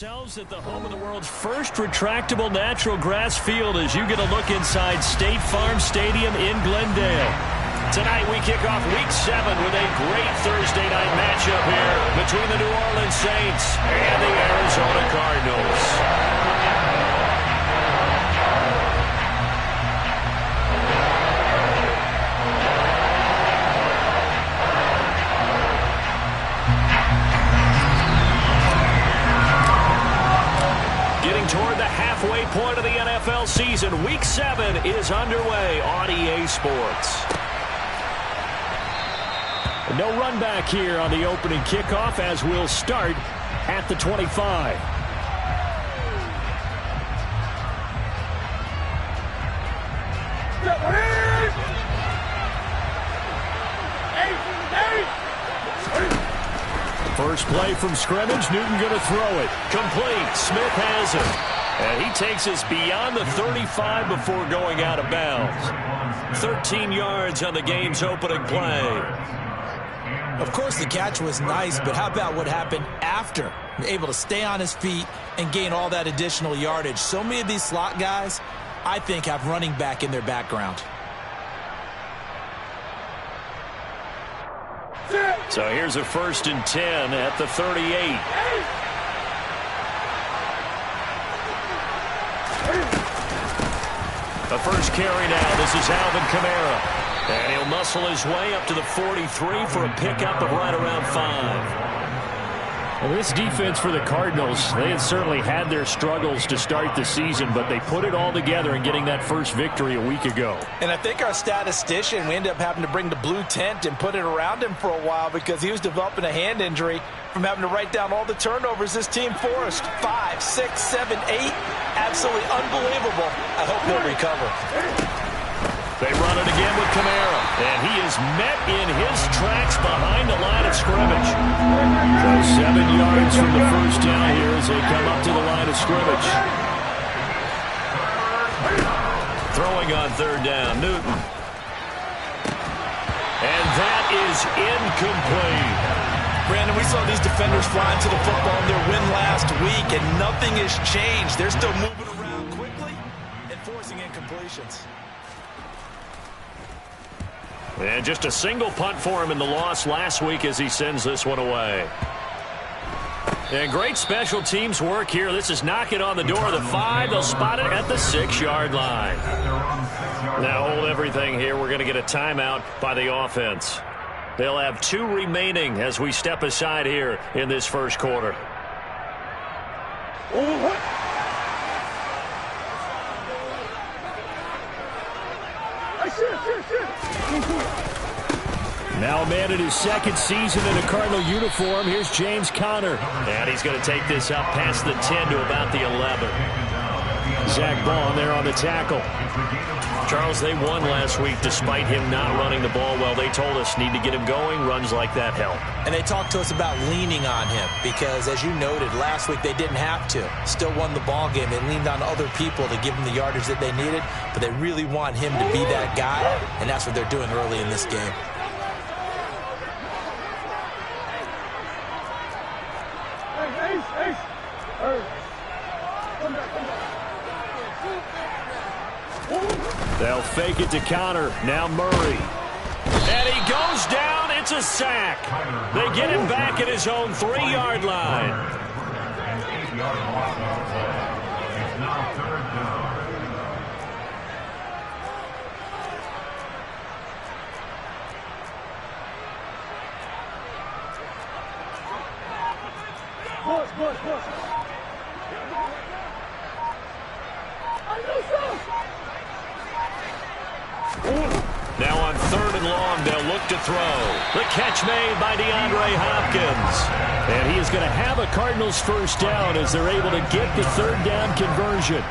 At the home of the world's first retractable natural grass field as you get a look inside State Farm Stadium in Glendale. Tonight we kick off Week 7 with a great Thursday night matchup here between the New Orleans Saints and the Arizona Cardinals. Toward the halfway point of the NFL season, Week 7 is underway on EA Sports. No run back here on the opening kickoff as we'll start at the 25. First play from scrimmage, Newton going to throw it. Complete, Smith has it. And he takes us beyond the 35 before going out of bounds. 13 yards on the game's opening play. Of course, the catch was nice, but how about what happened after? Able to stay on his feet and gain all that additional yardage. So many of these slot guys, I think, have running back in their background. So here's a 1st and 10 at the 38. The first carry now. This is Alvin Kamara. And he'll muscle his way up to the 43 for a pickup of right around 5. Well, this defense for the Cardinals, they had certainly had their struggles to start the season, but they put it all together in getting that first victory a week ago. And I think our statistician, we ended up having to bring the blue tent and put it around him for a while because he was developing a hand injury from having to write down all the turnovers this team forced. 5, 6, 7, 8. Absolutely unbelievable. I hope he'll recover. They run it again with Kamara, and he is met in his tracks behind the line of scrimmage. So 7 yards from the first down here as they come up to the line of scrimmage. Throwing on 3rd down, Newton. And that is incomplete. Brandon, we saw these defenders flying to the football in their win last week, and nothing has changed. They're still moving around quickly and forcing incompletions. And just a single punt for him in the loss last week as he sends this one away. And great special teams work here. This is knocking on the door of the 5. They'll spot it at the 6-yard line. Now hold everything here. We're going to get a timeout by the offense. They'll have 2 remaining as we step aside here in this first quarter. Now a man in his 2nd season in a Cardinal uniform. Here's James Conner. And he's going to take this up past the 10 to about the 11. Zach Bond there on the tackle. Charles, they won last week despite him not running the ball well. They told us need to get him going. Runs like that help. And they talked to us about leaning on him because, as you noted, last week they didn't have to. Still won the ball game. They leaned on other people to give them the yardage that they needed, but they really want him to be that guy, and that's what they're doing early in this game. They'll fake it to Conner. Now Murray. And he goes down. It's a sack. They get him back at his own 3-yard line. Now on 3rd and long, they'll look to throw. The catch made by DeAndre Hopkins. And he is going to have a Cardinals first down as they're able to get the 3rd down conversion.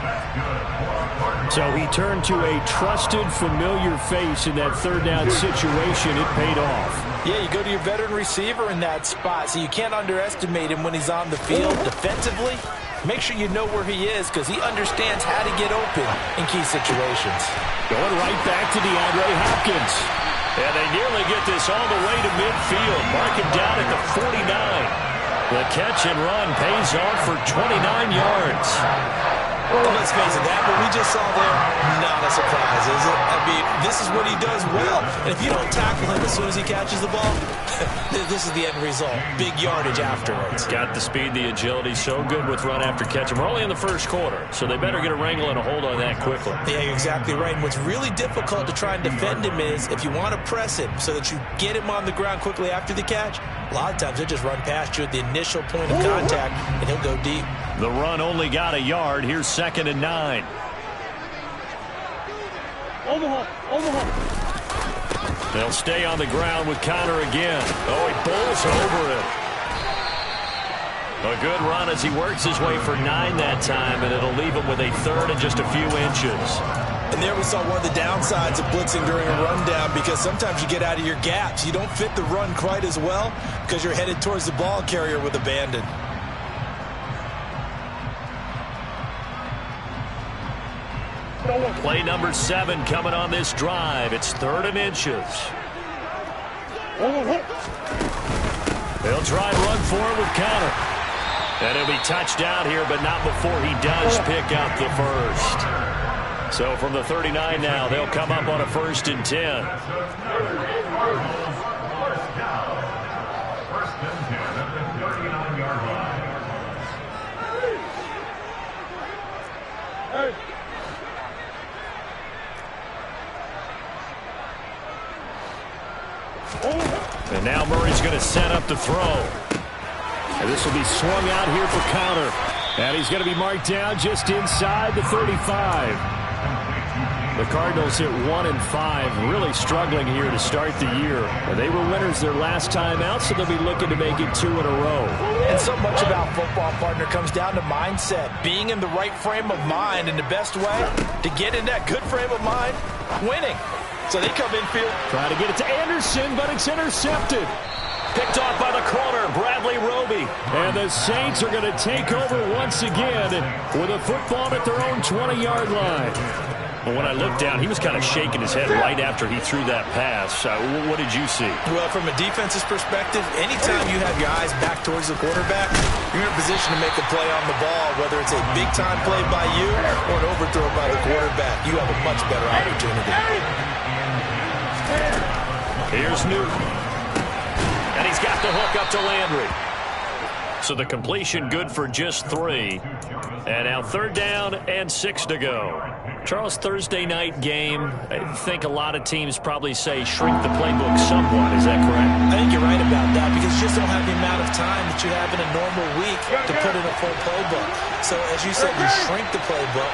So he turned to a trusted, familiar face in that 3rd down situation. It paid off. Yeah, you go to your veteran receiver in that spot, so you can't underestimate him when he's on the field defensively. Make sure you know where he is because he understands how to get open in key situations. Going right back to DeAndre Hopkins. And they nearly get this all the way to midfield. Mark him down at the 49. The catch and run pays off for 29 yards. Well, let's face it, that what we just saw there, not a surprise, is it? I mean, this is what he does well. And if you don't tackle him as soon as he catches the ball, this is the end result. Big yardage afterwards. Got the speed, the agility, so good with run after catch. And we're only in the first quarter, so they better get a wrangle and a hold on that quickly. Yeah, you're exactly right. And what's really difficult to try and defend him is if you want to press him so that you get him on the ground quickly after the catch, a lot of times he'll just run past you at the initial point of contact, and he'll go deep. The run only got a yard. Here's 2nd and 9. They'll stay on the ground with Connor again. Oh, he bowls over it. A good run as he works his way for 9 that time, and it'll leave him with a 3rd and just a few inches. And there we saw one of the downsides of blitzing during a rundown, because sometimes you get out of your gaps. You don't fit the run quite as well because you're headed towards the ball carrier with abandon. Play number 7 coming on this drive. It's 3rd and inches. They'll try and run forward with Connor. And he'll be touched out here, but not before he does pick up the first. So from the 39 now, they'll come up on a 1st and 10. And now Murray's going to set up the throw. And this will be swung out here for Connor. And he's going to be marked down just inside the 35. The Cardinals hit 1-5, really struggling here to start the year. They were winners their last time out, so they'll be looking to make it 2 in a row. And so much about football, partner, comes down to mindset. Being in the right frame of mind, and the best way to get in that good frame of mind, winning. So they come infield. Trying to get it to Anderson, but it's intercepted. Picked off by the corner, Bradley Roby. And the Saints are going to take over once again with a football at their own 20-yard line. Well, when I looked down, he was kind of shaking his head right after he threw that pass. What did you see? Well, from a defense's perspective, anytime you have your eyes back towards the quarterback, you're in a position to make a play on the ball, whether it's a big-time play by you or an overthrow by the quarterback. You have a much better opportunity. Here's Newton. And he's got the hook up to Landry. So the completion good for just 3. And now 3rd down and 6 to go. Charles, Thursday night game, I think a lot of teams probably say shrink the playbook somewhat. Is that correct? I think you're right about that, because you just don't have the amount of time that you have in a normal week to put in a full playbook. So as you said, you shrink the playbook.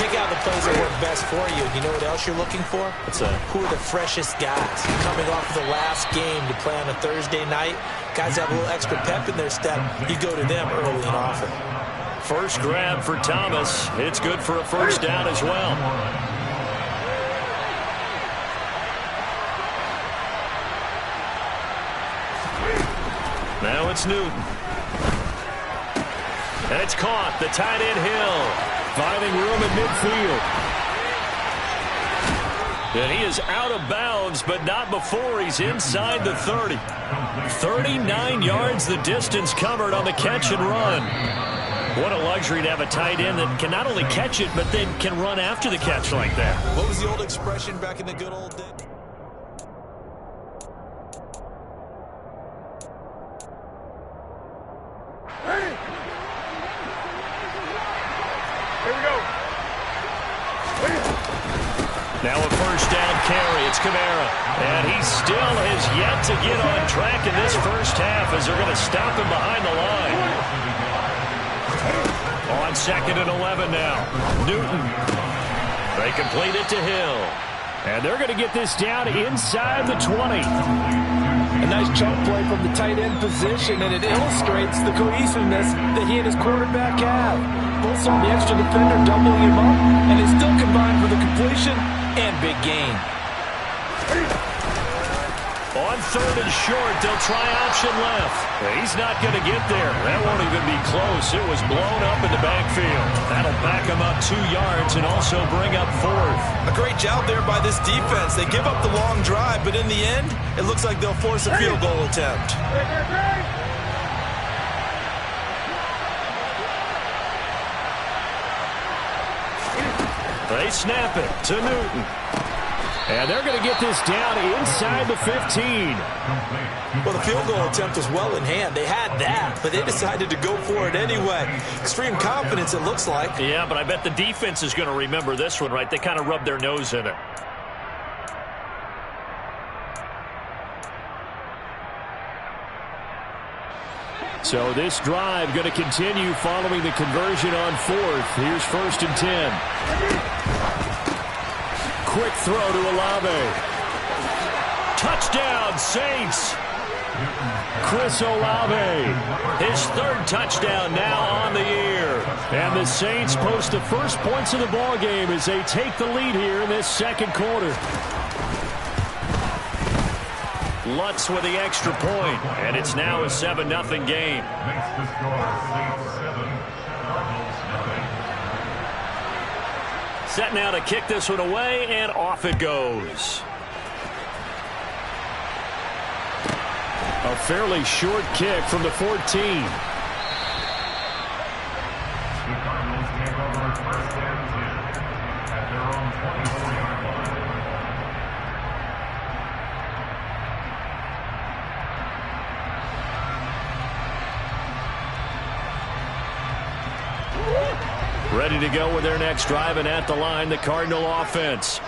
Pick out the plays that work best for you. You know what else you're looking for? What's that? Who are the freshest guys coming off of the last game to play on a Thursday night? Guys have a little extra pep in their step. You go to them early and often. First grab for Thomas. It's good for a 1st down as well. Now it's Newton. And it's caught. The tight end Hill. Finding room in midfield. And he is out of bounds, but not before he's inside the 30. 39 yards the distance covered on the catch and run. What a luxury to have a tight end that can not only catch it, but then can run after the catch like that. What was the old expression back in the good old days? Now a 1st down carry. It's Kamara. And he still has yet to get on track in this first half as they're going to stop him behind the line. On 2nd and 11 now. Newton. They complete it to Hill. And they're going to get this down inside the 20. A nice chunk play from the tight end position, and it illustrates the cohesiveness that he and his quarterback have. Both saw the extra defender doubling him up, and they still combined for the completion and big gain. On 3rd and short, they'll try option left. He's not going to get there. That won't even be close. It was blown up in the backfield. That'll back him up 2 yards and also bring up 4th. A great job there by this defense. They give up the long drive, but in the end, it looks like they'll force a field goal attempt. They snap it to Newton. And they're going to get this down inside the 15. Well, the field goal attempt was well in hand. They had that, but they decided to go for it anyway. Extreme confidence, it looks like. Yeah, but I bet the defense is going to remember this one, right? They kind of rubbed their nose in it. So this drive going to continue following the conversion on fourth. Here's 1st and 10. Quick throw to Olave. Touchdown, Saints. Chris Olave. His 3rd touchdown now on the year. And the Saints post the first points of the ball game as they take the lead here in this 2nd quarter. Lutz with the extra point, and it's now a 7-0 game. Set now to kick this one away, and off it goes. A fairly short kick from the 14. Ready to go with their next drive, and at the line, the Cardinal offense.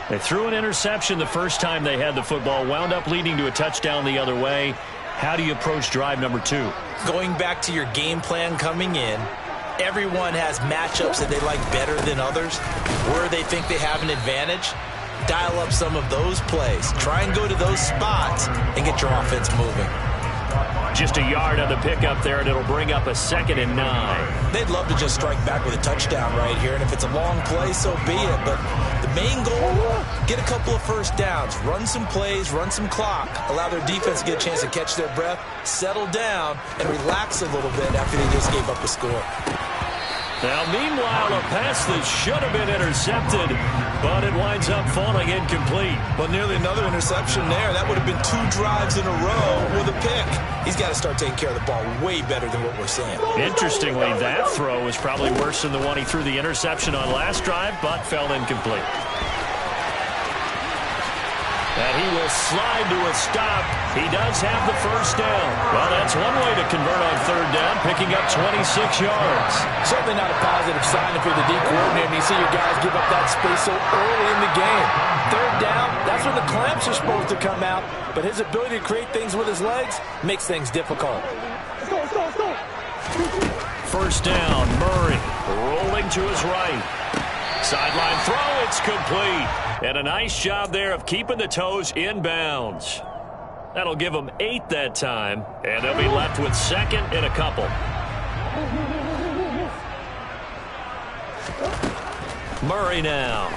They threw an interception the first time they had the football, wound up leading to a touchdown the other way. How do you approach drive number 2? Going back to your game plan coming in, everyone has matchups that they like better than others, where they think they have an advantage. Dial up some of those plays. Try and go to those spots and get your offense moving. Just a yard on the pickup there, and it'll bring up a 2nd and 9. They'd love to just strike back with a touchdown right here, and if it's a long play, so be it. But the main goal, get a couple of first downs, run some plays, run some clock, allow their defense to get a chance to catch their breath, settle down, and relax a little bit after they just gave up a score. Now, meanwhile, a pass that should have been intercepted, but it winds up falling incomplete. Well, nearly another interception there. That would have been 2 drives in a row with a pick. He's got to start taking care of the ball way better than what we're seeing. Interestingly, that throw was probably worse than the one he threw the interception on last drive, but fell incomplete. And he will slide to a stop. He does have the first down. Well, that's one way to convert on 3rd down, picking up 26 yards. Certainly not a positive sign if you're the D coordinator and you see your guys give up that space so early in the game. 3rd down, that's when the clamps are supposed to come out, but his ability to create things with his legs makes things difficult. 1st down, Murray rolling to his right. Sideline throw, it's complete. And a nice job there of keeping the toes inbounds. That'll give them 8 that time, and they'll be left with 2nd and a couple. Murray now.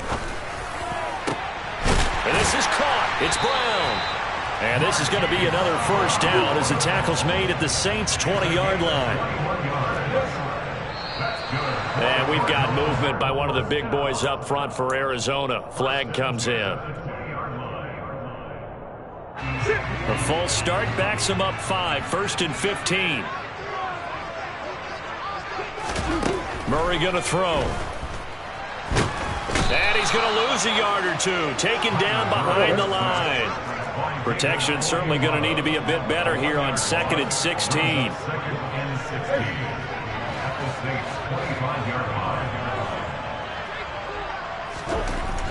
And this is caught. It's Brown. And this is going to be another 1st down as the tackle's made at the Saints' 20-yard line. And we've got movement by one of the big boys up front for Arizona. Flag comes in. A false start backs him up 5. 1st and 15. Murray going to throw. And he's going to lose a yard or 2. Taken down behind the line. Protection certainly going to need to be a bit better here on 2nd and 16.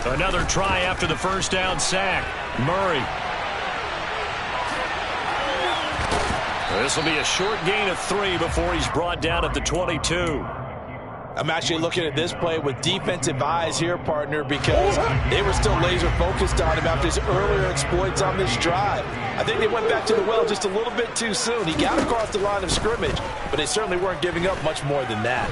Another try after the 1st down sack. Murray. This will be a short gain of 3 before he's brought down at the 22. I'm actually looking at this play with defensive eyes here, partner, because they were still laser focused on him after his earlier exploits on this drive. I think they went back to the well just a little bit too soon. He got across the line of scrimmage, but they certainly weren't giving up much more than that.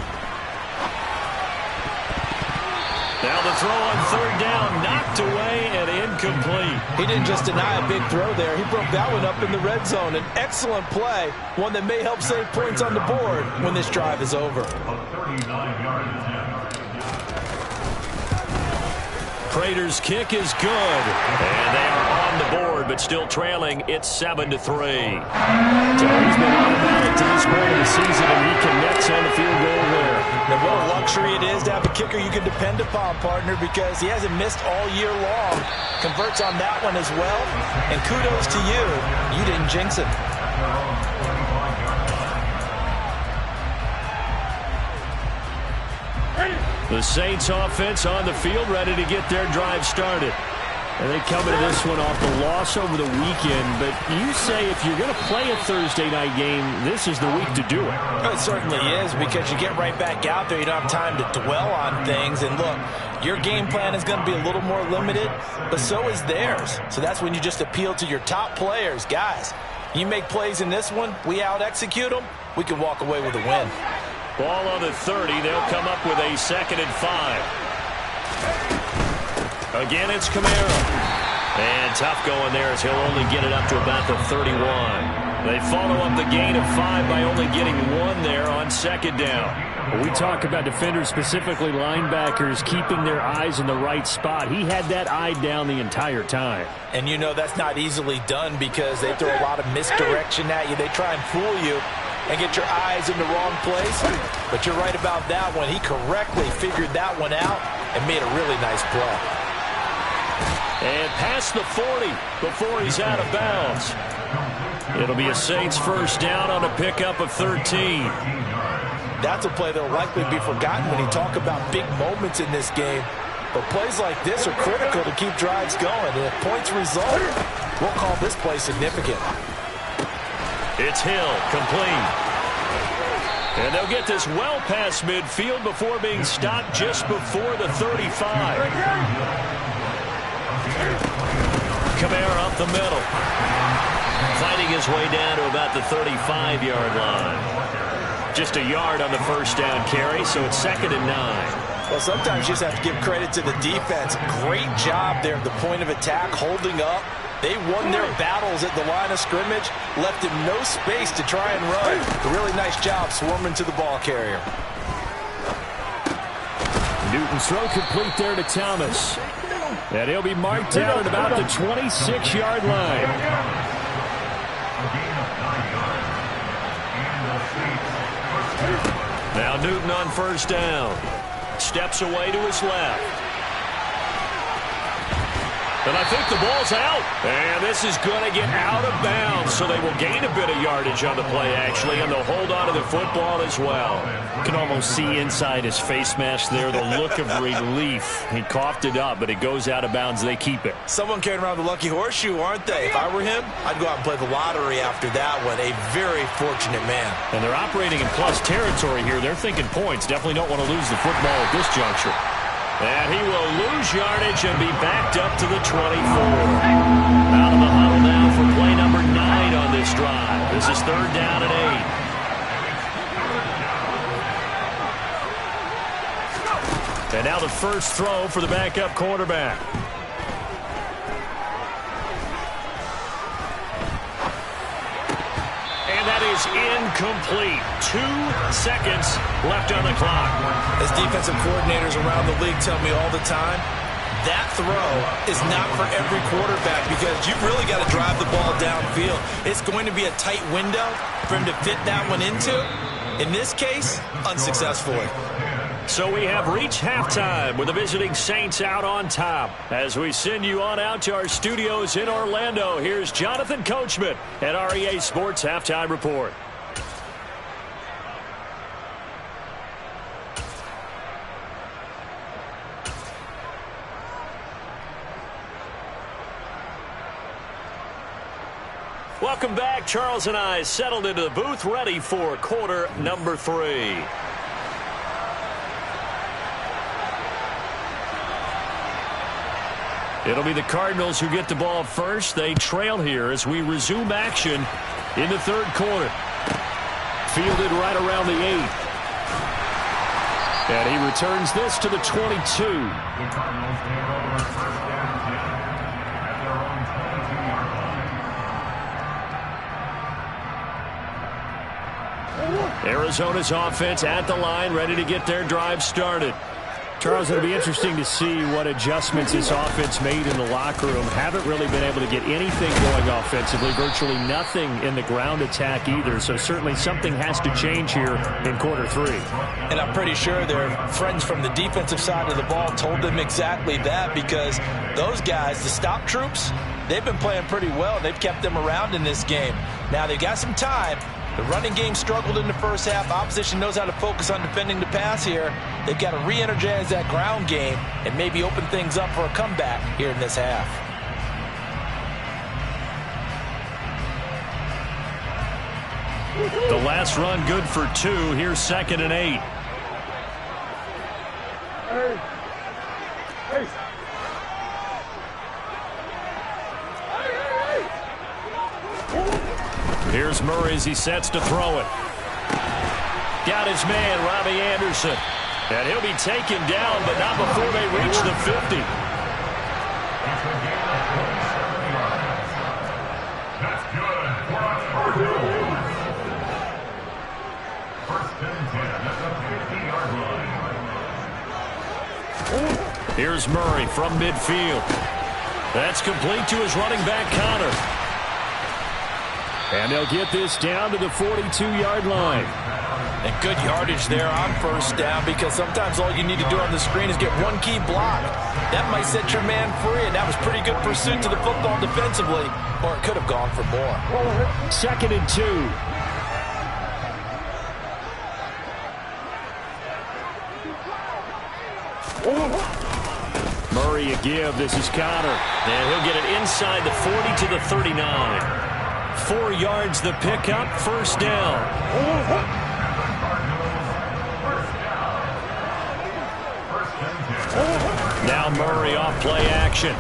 Now the throw on 3rd down, knocked away and incomplete. He didn't just deny a big throw there. He broke that one up in the red zone. An excellent play, one that may help save points on the board when this drive is over. Prater's kick is good. And they are on the board, but still trailing. It's 7-3. So he's been automatic to this point of the season, and he connects on the field goal there. Now, what a luxury luxury it is to have a kicker you can depend upon, partner, because he hasn't missed all year long. Converts on that one as well. And kudos to you. You didn't jinx him. The Saints offense on the field, ready to get their drive started. And they come into this one off the loss over the weekend. But you say if you're going to play a Thursday night game, this is the week to do it. Well, it certainly is, because you get right back out there. You don't have time to dwell on things. And look, your game plan is going to be a little more limited, but so is theirs. So that's when you just appeal to your top players. Guys, you make plays in this one, we out-execute them, we can walk away with a win. Ball on the 30. They'll come up with a 2nd and 5. Again, it's Kamara. And tough going there as he'll only get it up to about the 31. They follow up the gain of 5 by only getting 1 there on 2nd down. When we talk about defenders, specifically linebackers, keeping their eyes in the right spot. He had that eye down the entire time. And you know that's not easily done because they throw a lot of misdirection at you. They try and fool you and get your eyes in the wrong place. But you're right about that one. He correctly figured that one out and made a really nice play. And past the 40 before he's out of bounds. It'll be a Saints first down on a pickup of 13. That's a play that will likely be forgotten when you talk about big moments in this game. But plays like this are critical to keep drives going. And if points result, we'll call this play significant. It's Hill, complete. And they'll get this well past midfield before being stopped just before the 35. Kamara up the middle. Fighting his way down to about the 35-yard line. Just a yard on the first down carry, so it's 2nd and 9. Well, sometimes you just have to give credit to the defense. Great job there at the point of attack, holding up. They won their battles at the line of scrimmage, left him no space to try and run. A really nice job swarming to the ball carrier. Newton's throw complete there to Thomas. And he'll be marked down at about the 26-yard line. Now Newton on first down. Steps away to his left. And I think the ball's out. And this is going to get out of bounds, so they will gain a bit of yardage on the play, actually, and they'll hold on to the football as well. You can almost see inside his face mask there the look of relief. He coughed it up, but it goes out of bounds. They keep it. Someone carrying around the lucky horseshoe, aren't they? If I were him, I'd go out and play the lottery after that one. A very fortunate man. And they're operating in plus territory here. They're thinking points. Definitely don't want to lose the football at this juncture. And he will lose yardage and be backed up to the 24. Out of the huddle now for play number 9 on this drive. This is 3rd down and 8. And now the first throw for the backup quarterback. And that is incomplete. 2 seconds left on the clock. As defensive coordinators around the league tell me all the time, that throw is not for every quarterback because you've really got to drive the ball downfield. It's going to be a tight window for him to fit that one into. In this case, unsuccessfully. So we have reached halftime with the visiting Saints out on top. As we send you on out to our studios in Orlando, here's Jonathan Coachman at REA Sports Halftime Report. Welcome back. Charles and I settled into the booth, ready for quarter number 3. It'll be the Cardinals who get the ball first. They trail here as we resume action in the 3rd quarter. Fielded right around the 8. And he returns this to the 22. Arizona's offense at the line, ready to get their drive started. Charles, it'll be interesting to see what adjustments this offense made in the locker room. Haven't really been able to get anything going offensively, virtually nothing in the ground attack either. So certainly something has to change here in quarter 3. And I'm pretty sure their friends from the defensive side of the ball told them exactly that, because those guys, the stop troops, they've been playing pretty well. They've kept them around in this game. Now they've got some time. The running game struggled in the first half. Opposition knows how to focus on defending the pass here. They've got to re-energize that ground game and maybe open things up for a comeback here in this half. The last run good for 2. Here's 2nd and 8. Here's Murray as he sets to throw it. Got his man, Robbie Anderson. And he'll be taken down, but not before they reach the 50. Here's Murray from midfield. That's complete to his running back, Connor. And they'll get this down to the 42-yard line. And good yardage there on first down, because sometimes all you need to do on the screen is get one key block. That might set your man free, and that was pretty good pursuit to the football defensively, or it could have gone for more. 2nd and 2. Murray a give. This is Connor. And he'll get it inside the 40 to the 39. 4 yards the pickup, first down. Now Murray off play action.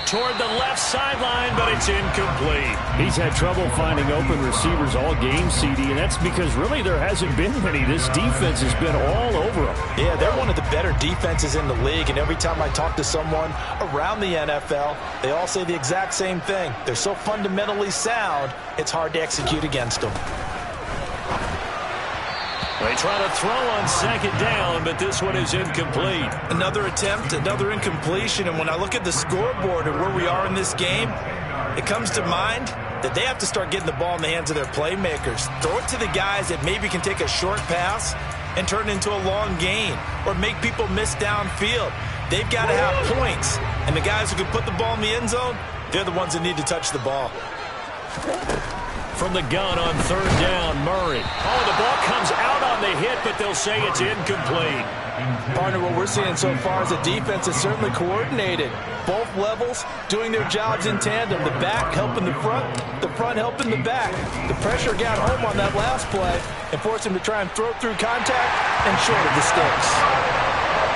Toward the left sideline, but it's incomplete. He's had trouble finding open receivers all game, CD, and that's because really there hasn't been many. This defense has been all over them. Yeah, they're one of the better defenses in the league, and every time I talk to someone around the NFL, they all say the exact same thing. They're so fundamentally sound, it's hard to execute against them. They try to throw on 2nd down, but this one is incomplete. Another attempt, another incompletion, and when I look at the scoreboard and where we are in this game, it comes to mind that they have to start getting the ball in the hands of their playmakers. Throw it to the guys that maybe can take a short pass and turn it into a long gain, or make people miss downfield. They've got to have points, and the guys who can put the ball in the end zone, they're the ones that need to touch the ball. From the gun on 3rd down, Murray. Oh, the ball comes out on the hit, but they'll say it's incomplete. Partner, what we're seeing so far is a defense is certainly coordinated. Both levels doing their jobs in tandem. The back helping the front helping the back. The pressure got home on that last play and forced him to try and throw through contact and short of the sticks.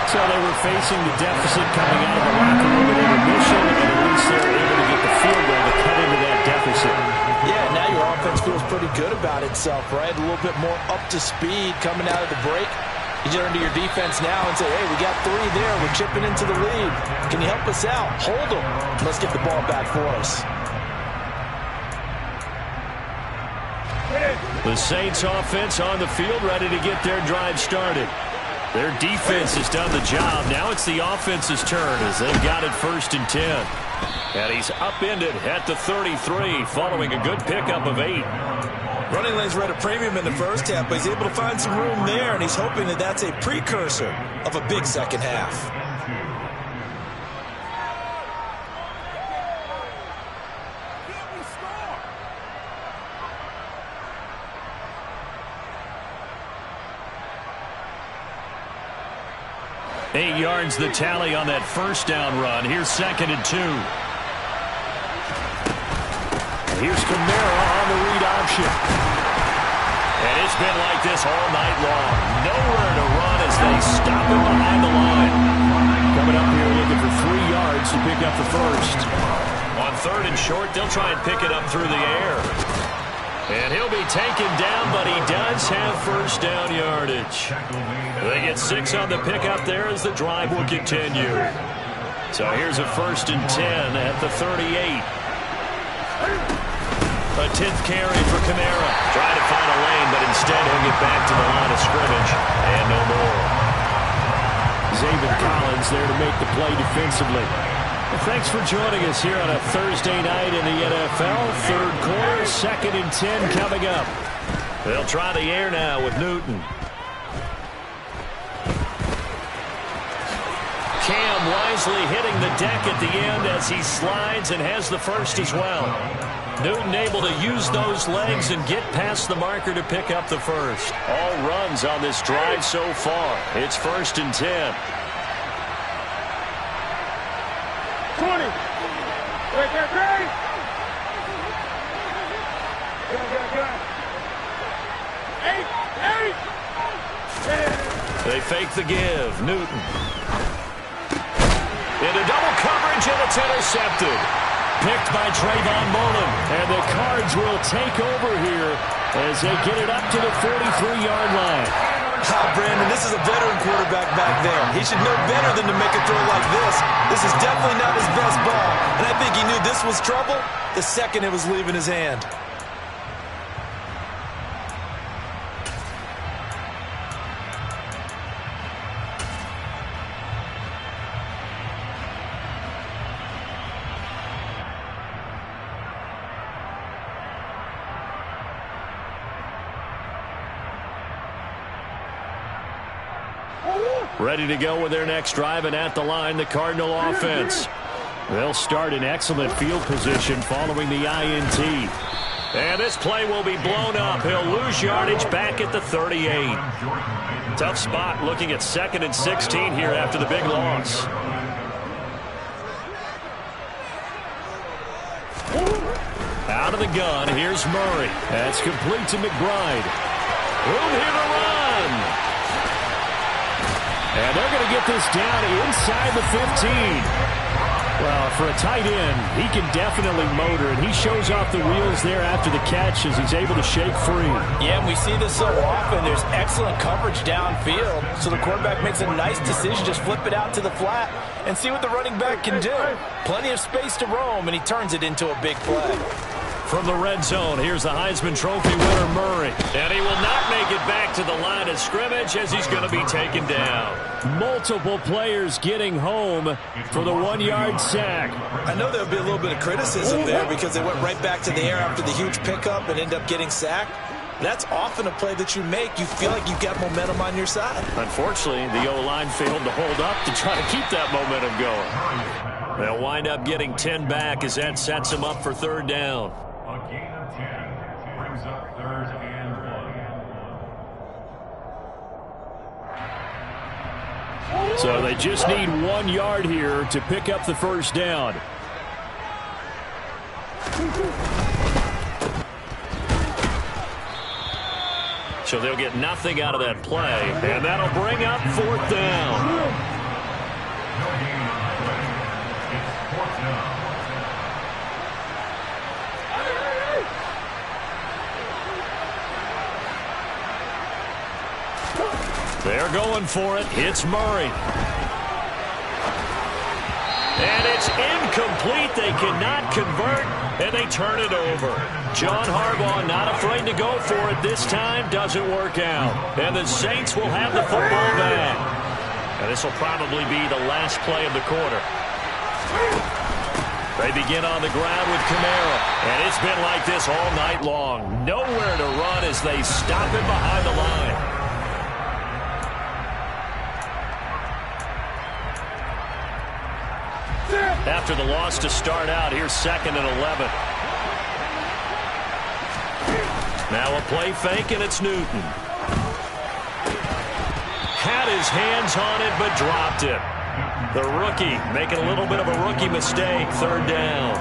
So they were facing the deficit coming out of the locker room at intermission, and at least they were able to get the field goal to cut into that deficit. Yeah, now your offense feels pretty good about itself, right? A little bit more up to speed coming out of the break. You turn to your defense now and say, hey, we got 3 there. We're chipping into the lead. Can you help us out? Hold them. Let's get the ball back for us. The Saints offense on the field, ready to get their drive started. Their defense has done the job. Now it's the offense's turn as they've got it 1st and 10. And he's upended at the 33 following a good pickup of 8. Running lanes were at a premium in the first half, but he's able to find some room there, and he's hoping that that's a precursor of a big second half. Eight yards the tally on that first down run. Here's 2nd and 2. Here's Kamara on the read option. And it's been like this all night long. Nowhere to run as they stop him behind the line. Coming up here looking for 3 yards to pick up the first. On 3rd and short, they'll try and pick it up through the air. And he'll be taken down, but he does have first down yardage. They get 6 on the pickup there as the drive will continue. So here's a 1st and 10 at the 38. A 10th carry for Kamara. Trying to find a lane, but instead he'll get back to the line of scrimmage. And no more. was there to make the play defensively. Well, thanks for joining us here on a Thursday night in the NFL. Third quarter, 2nd and 10 coming up. They'll try the air now with Newton. Cam wisely hitting the deck at the end as he slides and has the first as well. Newton able to use those legs and get past the marker to pick up the first. All runs on this drive so far. It's 1st and 10. 20. They fake the give. Newton. Into double coverage, and it's intercepted. Picked by Trayvon Mullen. And the Cards will take over here as they get it up to the 43-yard line. Brandon, this is a veteran quarterback back there. He should know better than to make a throw like this. This is definitely not his best ball. And I think he knew this was trouble the second it was leaving his hand. Ready to go with their next drive, and at the line, the Cardinal offense. They'll start in excellent field position following the INT. And this play will be blown up. He'll lose yardage back at the 38. Tough spot looking at 2nd and 16 here after the big loss. Out of the gun, here's Murray. That's complete to McBride. Room here to run. And they're going to get this down inside the 15. Well, for a tight end, he can definitely motor, and he shows off the wheels there after the catch as he's able to shake free. Yeah, and we see this so often. There's excellent coverage downfield, so the quarterback makes a nice decision. Just flip it out to the flat and see what the running back can do. Plenty of space to roam, and he turns it into a big play. From the red zone, here's the Heisman Trophy winner, Murray. And he will not make it back to the line of scrimmage as he's going to be taken down. Multiple players getting home for the 1-yard sack. I know there'll be a little bit of criticism there because they went right back to the air after the huge pickup and end up getting sacked. That's often a play that you make. You feel like you've got momentum on your side. Unfortunately, the O-line failed to hold up to try to keep that momentum going. They'll wind up getting 10 back as that sets them up for 3rd down. A gain of 10 brings up 3rd and 1. So they just need 1 yard here to pick up the first down. So they'll get nothing out of that play, and that'll bring up 4th down. No gain on the play. It's 4th down. They're going for it. It's Murray. And it's incomplete. They cannot convert, and they turn it over. John Harbaugh not afraid to go for it this time. Doesn't work out. And the Saints will have the football back. And this will probably be the last play of the quarter. They begin on the ground with Kamara. And it's been like this all night long. Nowhere to run as they stop him behind the line. After the loss to start out, here's 2nd and 11. Now a play fake, and it's Newton. Had his hands on it, but dropped it. The rookie making a little bit of a rookie mistake. 3rd down.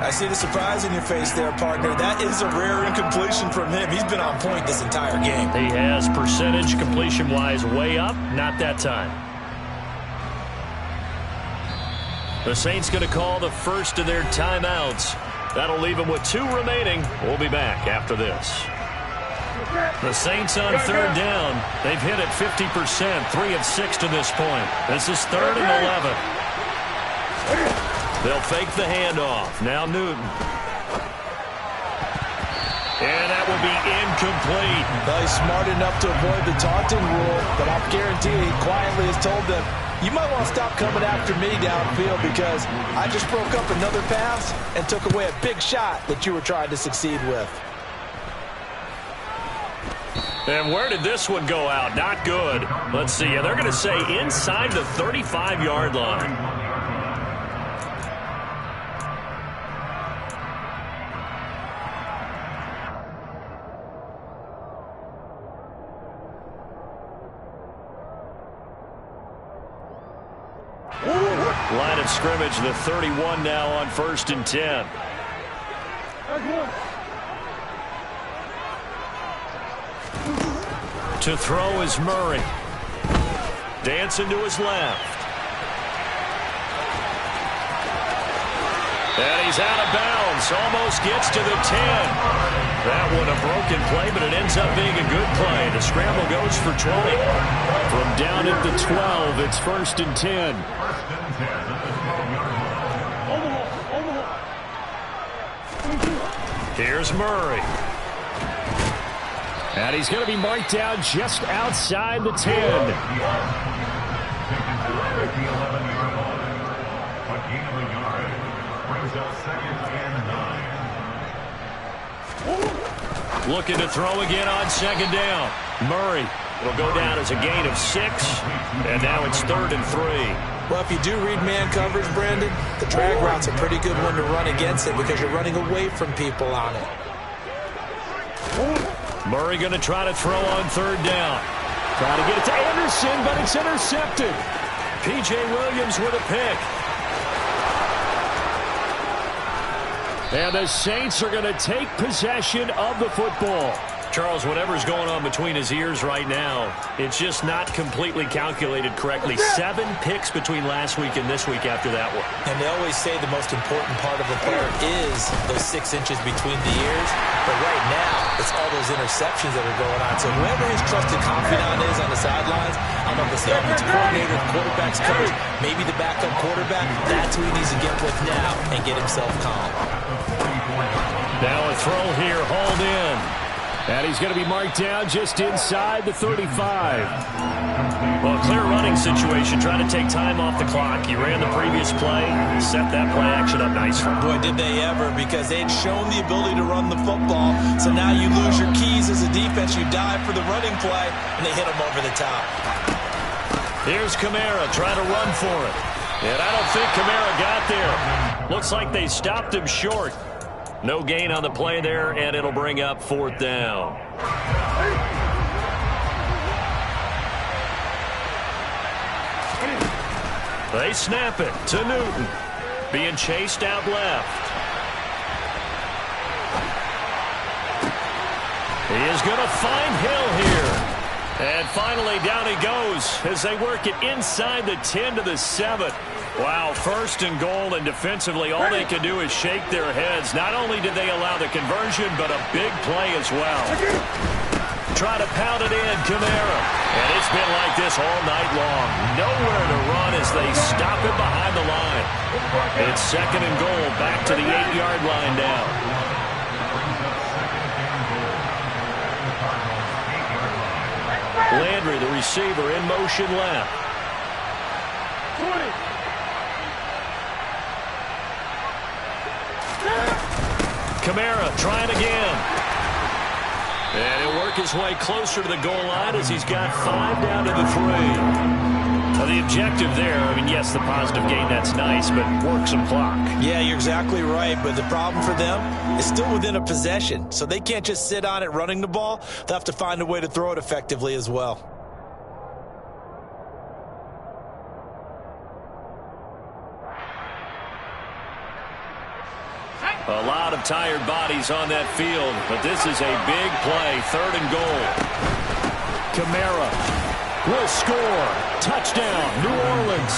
I see the surprise in your face there, partner. That is a rare incompletion from him. He's been on point this entire game. He has percentage completion-wise way up. Not that time. The Saints going to call the first of their timeouts. That'll leave them with 2 remaining. We'll be back after this. The Saints on 3rd down. They've hit it 50%, 3 of 6 to this point. This is 3rd and 11. They'll fake the handoff. Now Newton. And that will be incomplete. Well, he's smart enough to avoid the taunting rule, but I'll guarantee he quietly has told them, You might want to stop coming after me downfield because I just broke up another pass and took away a big shot that you were trying to succeed with. And where did this one go out? Not good. Let's see. They're going to say inside the 35-yard line. Line of scrimmage, the 31 now on 1st and 10. To throw is Murray. Dancing to his left. And he's out of bounds. Almost gets to the 10. That one a broken play, but it ends up being a good play. The scramble goes for 20. From down at the 12, it's 1st and 10. Here's Murray. And he's going to be marked down just outside the 10. Looking to throw again on 2nd down. Murray will go down as a gain of 6. And now it's 3rd and 3. Well, if you do read man coverage, Brandon, the drag route's a pretty good one to run against it because you're running away from people on it. Murray going to try to throw on 3rd down. Trying to get it to Anderson, but it's intercepted. P.J. Williams with a pick. And the Saints are going to take possession of the football. Charles, whatever's going on between his ears right now, it's just not completely calculated correctly. 7 picks between last week and this week after that one. And they always say the most important part of a player is those 6 inches between the ears. But right now, it's all those interceptions that are going on. So whoever his trusted confidant is on the sidelines, I don't know if it's the offensive coordinator, the quarterback's coach, maybe the backup quarterback, that's who he needs to get with now and get himself calm. Now a throw here, hauled in. And he's going to be marked down just inside the 35. Well, a clear running situation, trying to take time off the clock. He ran the previous play, set that play action up nicely. Boy, did they ever, because they had shown the ability to run the football. So now you lose your keys as a defense. You dive for the running play, and they hit him over the top. Here's Kamara trying to run for it. And I don't think Kamara got there. Looks like they stopped him short. No gain on the play there, and it'll bring up 4th down. They snap it to Newton. Being chased out left. He is going to find Hill here. And finally, down he goes as they work it inside the 10 to the 7. Wow, 1st and goal, and defensively all they can do is shake their heads. Not only did they allow the conversion, but a big play as well. Try to pound it in, Kamara. And it's been like this all night long. Nowhere to run as they stop it behind the line. It's 2nd and goal, back to the 8-yard line now. Landry, the receiver, in motion left. 20. Kamara trying again. And he'll work his way closer to the goal line as he's got 5 down to the 3. Now the objective there, I mean, yes, the positive gain, that's nice, but work some clock. Yeah, you're exactly right, but the problem for them is still within a possession, so they can't just sit on it running the ball. They'll have to find a way to throw it effectively as well. A lot of tired bodies on that field, but this is a big play, 3rd and goal. Kamara will score. Touchdown, New Orleans.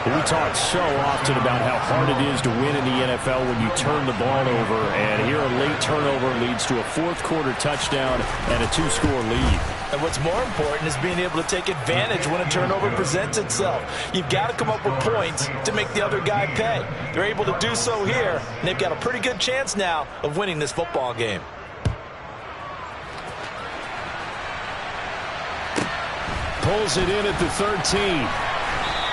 We talk so often about how hard it is to win in the NFL when you turn the ball over, and here a late turnover leads to a 4th quarter touchdown and a 2-score lead. And what's more important is being able to take advantage when a turnover presents itself. You've got to come up with points to make the other guy pay. They're able to do so here, and they've got a pretty good chance now of winning this football game. Pulls it in at the 13.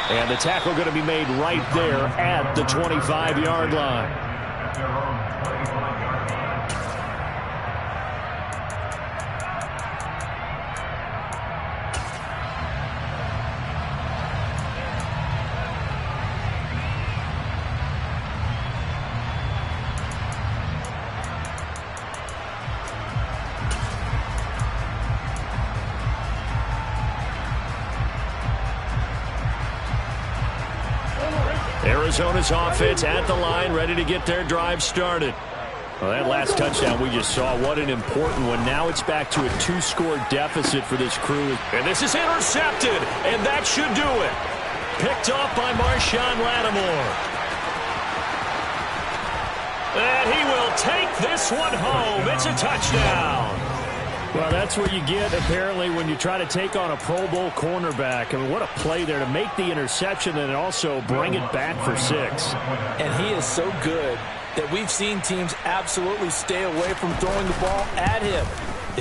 And the tackle going to be made right there at the 25-yard line. At their own 25-yard line. Arizona's offense at the line, ready to get their drive started. Well, that last touchdown we just saw, what an important one. Now it's back to a 2-score deficit for this crew. And this is intercepted, and that should do it. Picked off by Marshawn Lattimore. And he will take this one home. It's a touchdown. Well, that's what you get, apparently, when you try to take on a Pro Bowl cornerback. I mean, what a play there to make the interception and also bring it back for 6. And he is so good that we've seen teams absolutely stay away from throwing the ball at him.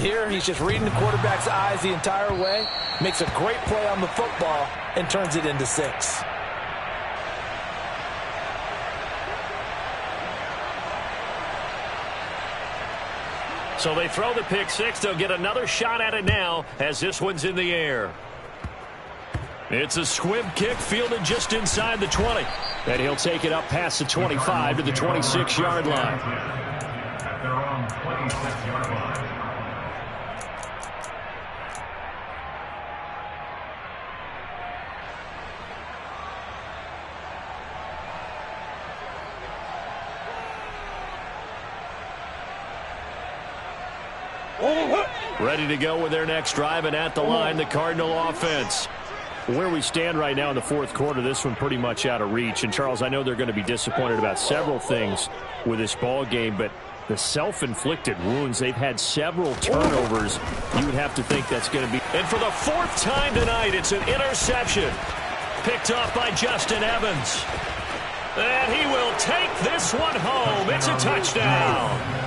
Here, he's just reading the quarterback's eyes the entire way, makes a great play on the football, and turns it into 6. So they throw the pick 6. They'll get another shot at it now as this one's in the air. It's a squib kick fielded just inside the 20. And he'll take it up past the 25 to the 26-yard line. At their own 26-yard line. Ready to go with their next drive, and at the line, the Cardinal offense. Where we stand right now in the fourth quarter, this one pretty much out of reach. And, Charles, I know they're going to be disappointed about several things with this ball game, but the self-inflicted wounds, they've had several turnovers. You would have to think that's going to be. And for the 4th time tonight, it's an interception. Picked off by Justin Evans. And he will take this one home. It's a touchdown.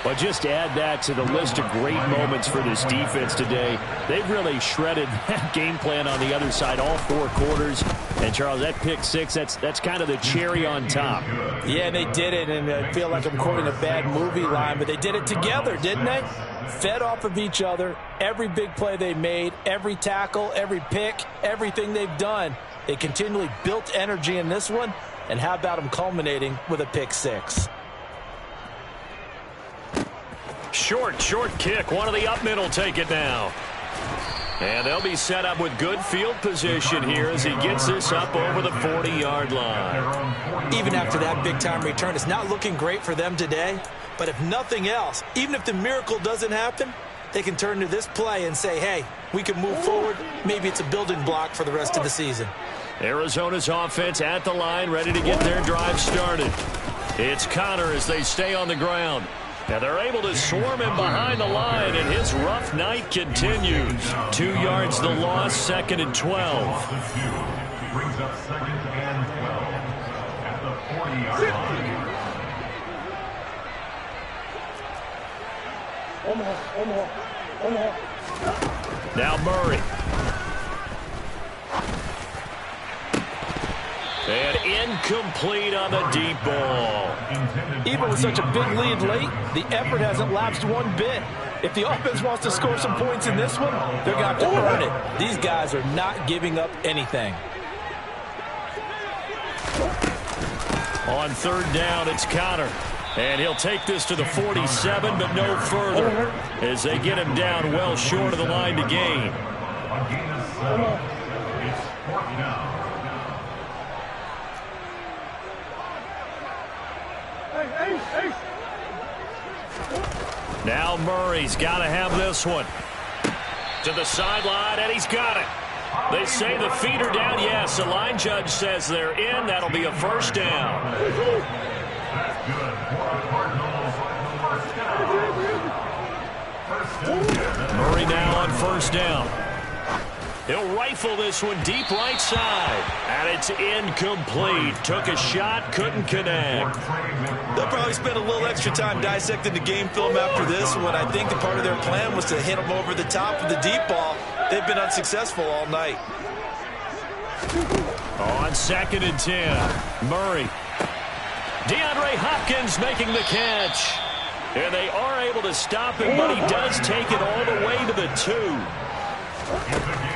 Well, just add that to the list of great moments for this defense today. They've really shredded that game plan on the other side all 4 quarters. And, Charles, that pick 6, that's kind of the cherry on top. Yeah, they did it, and I feel like I'm quoting a bad movie line, but they did it together, didn't they? Fed off of each other, every big play they made, every tackle, every pick, everything they've done. They continually built energy in this one, and how about them culminating with a pick 6? Short kick. One of the up men will take it now. And they'll be set up with good field position here as he gets this up over the 40-yard line. Even after that big-time return, it's not looking great for them today. But if nothing else, even if the miracle doesn't happen, they can turn to this play and say, hey, we can move forward. Maybe it's a building block for the rest of the season. Arizona's offense at the line, ready to get their drive started. It's Connor as they stay on the ground. And they're able to swarm him behind the line, and his rough night continues. 2 yards the loss, 2nd and 12. Brings up 2nd and 12 at the 40-yard line. Now Murray. And incomplete on the deep ball. Even with such a big lead late, the effort hasn't lapsed one bit. If the offense wants to score some points in this one, they're going to have to earn it. These guys are not giving up anything. On 3rd down, it's Connor. And he'll take this to the 47, but no further, as they get him down well short of the line to gain. A gain of 7. It's 4th down. Now Murray's got to have this one. To the sideline, and he's got it. They say the feet are down. Yes, the line judge says they're in. That'll be a 1st down. That's good for the Cardinals. First down. Murray now on 1st down. He'll rifle this one deep right side. And it's incomplete. Took a shot, couldn't connect. They'll probably spend a little extra time dissecting the game film after this one. I think the part of their plan was to hit them over the top of the deep ball. They've been unsuccessful all night. On 2nd and 10, Murray. DeAndre Hopkins making the catch. And they are able to stop him, but he does take it all the way to the 2.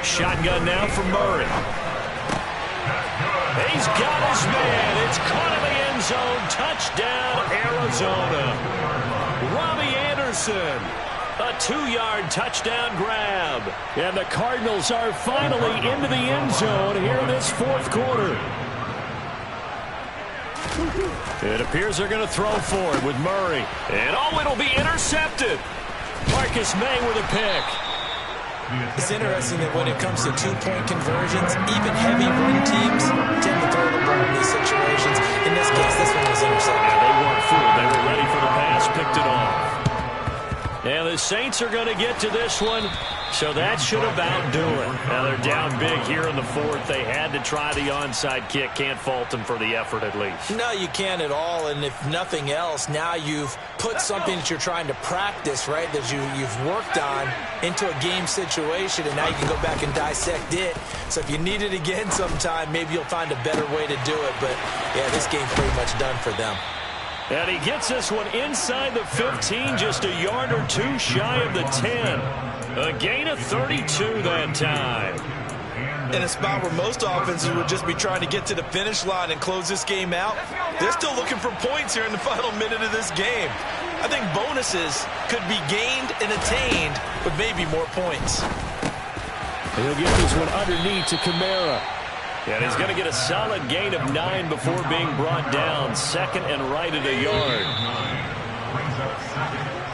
Shotgun now for Murray. He's got his man. It's caught in the end zone. Touchdown, Arizona. Robbie Anderson. A 2-yard touchdown grab. And the Cardinals are finally into the end zone here in this 4th quarter. It appears they're going to throw for it with Murray. And it'll be intercepted. Marcus May with a pick. It's interesting that when it comes to 2-point conversions, even heavy run teams tend to throw the ball in these situations. In this case, this one was intercepted. Yeah, they weren't fooled. They were ready for the pass, picked it off. And the Saints are going to get to this one, so that should about do it. Now they're down big here in the 4th. They had to try the onside kick. Can't fault them for the effort at least. No, you can't at all. And if nothing else, now you've put something that you're trying to practice, right, that you've worked on into a game situation, and now you can go back and dissect it. So if you need it again sometime, maybe you'll find a better way to do it. But, yeah, this game's pretty much done for them. And he gets this one inside the 15, just a yard or 2 shy of the 10. A gain of 32 that time. In a spot where most offenses would just be trying to get to the finish line and close this game out, they're still looking for points here in the final minute of this game. I think bonuses could be gained and attained with maybe more points. And he'll get this one underneath to Kamara. And he's going to get a solid gain of 9 before being brought down. 2nd and right at a yard. Brings up 2nd